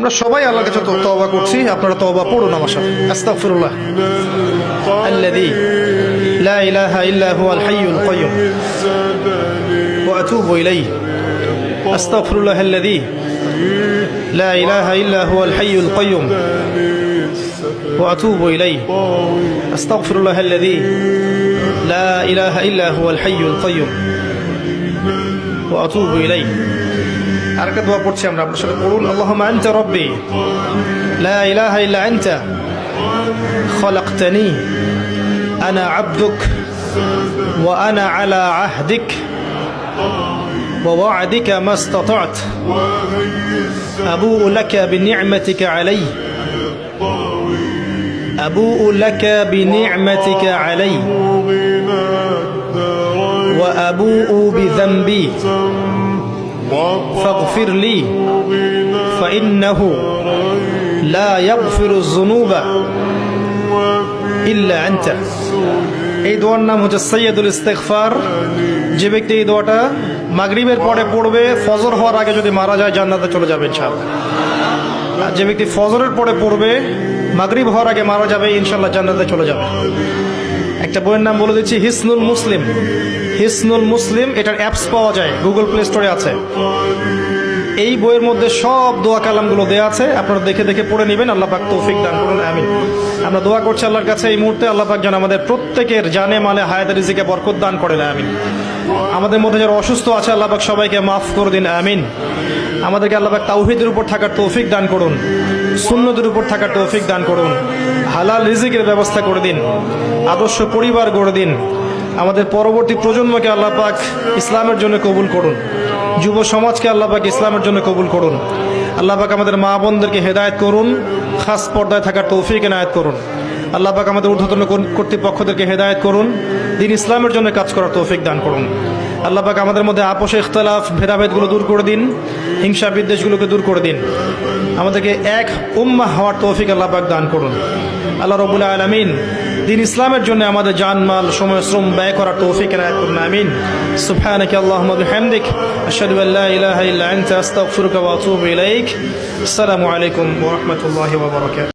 আমরা সবাই আল্লাহর কাছে তওবা করছি, আপনারা তওবা পড়ুন আমার সাথে। আস্তাগফিরুল্লাহ আল্লাযী লা ইলাহা ইল্লা হুয়াল হাইয়ুল কাইয়্যুম ওয়া আতুবু ইলাইহি। আস্তাগফিরুল্লাহ আল্লাযী লা ইলাহা ইল্লা হুয়াল হাইয়ুল কাইয়্যুম ওয়া আতুবু ইলাইহি। আস্তাগফিরুল্লাহ আল্লাযী লা ইলাহা ইল্লা হুয়াল হাইয়ুল কাইয়্যুম ওয়া আতুবু ইলাইহি। আরেকটা দোয়া পড়ছি আমরা, আপনার সাথে পড়ুন। আল্লাহুম্মা আনতা রাব্বি লা ইলাহা ইল্লা আনতা খালাকতানি আনা আবদুক ওয়া আনা আলা আহদিক ওয়া ওয়া'দিকা মাস্তাতা'ত আবু'ু লাকা বিনি'মাতিকা আলাইয়া আবু'ু লাকা বিনি'মাতিকা আলাইয়া ওয়া আবু'ু বিযানবি فاغفر لي فإنه لا يغفر الذنوب إلا أنت। এই দোয়ার নাম হচ্ছে সাইয়্যিদুল ইস্তিগফার। যে ব্যক্তি এই দোয়াটা মাগরিবের পরে পড়বে, ফজর হওয়ার আগে যদি মারা যায় জান্নাতে চলে যাবে ইনশাআল্লাহ। আর যে ব্যক্তি ফজরের পরে পড়বে, মাগরিব হওয়ার আগে মারা যাবে, ইনশাআল্লাহ জান্নাতে চলে যাবে। একটা বইয়ের নাম বলে দিচ্ছি, হিসনুল মুসলিম। হিসনুল মুসলিম, এটার অ্যাপস পাওয়া যায়, গুগল প্লে স্টোরে আছে। এই বইয়ের মধ্যে সব দোয়া কালামগুলো দেওয়া আছে, আপনারা দেখে দেখে পড়ে নেবেন। আল্লাহ পাক তৌফিক দান করুন, আমিন। আমরা দোয়া করছি আল্লাহর কাছে এই মুহূর্তে, আল্লাহ পাক যেন আমাদের প্রত্যেকের জানে মালে হায়াতে রিজিকে বরকত দান করেন, আমিন। আমাদের মধ্যে যারা অসুস্থ আছে আল্লাহ পাক সবাইকে মাফ করে দিন, আমিন। আমাদেরকে আল্লাহ পাক তাওহীদের উপর থাকার তৌফিক দান করুন, সুন্নতের উপর থাকার তৌফিক দান করুন, হালাল রিজিকের ব্যবস্থা করে দিন, আদর্শ পরিবার গড়ে দিন। আমাদের পরবর্তী প্রজন্মকে আল্লাহ পাক ইসলামের জন্য কবুল করুন, যুব সমাজকে আল্লাহ পাক ইসলামের জন্য কবুল করুন। আল্লাহ পাক আমাদের মা বোনদেরকে হেদায়েত করুন, খাস পর্দায় থাকার তৌফিক এনায়েত করুন। আল্লাহ পাক আমাদের ঊর্ধ্বতন কর্তৃপক্ষদেরকে হেদায়েত করুন, দ্বীন ইসলামের জন্য কাজ করার তৌফিক দান করুন। আল্লাহ পাক আমাদের মধ্যে আপোষে ইখতিলাফ, ভেদাভেদগুলো দূর করে দিন, হিংসা বিদ্বেষগুলোকে দূর করে দিন। আমাদেরকে এক উম্মাহ হওয়ার তৌফিক আল্লাহ পাক দান করুন। আল্লাহ রাব্বুল আলামিন দ্বীন ইসলামের জন্য আমাদের জানমাল সময় শ্রম ব্যয় করার তৌফিক এনায়েত করুন, আমিন। সুবহানাকা আল্লাহুম্মা বিহামদিক আশহাদু আল্লা ইলাহা ইল্লা আনতা আস্তাগফিরুকা ওয়া আতুবু ইলাইক। আসসালামু আলাইকুম ওয়া রাহমাতুল্লাহি ওয়া বারাকাতুহু।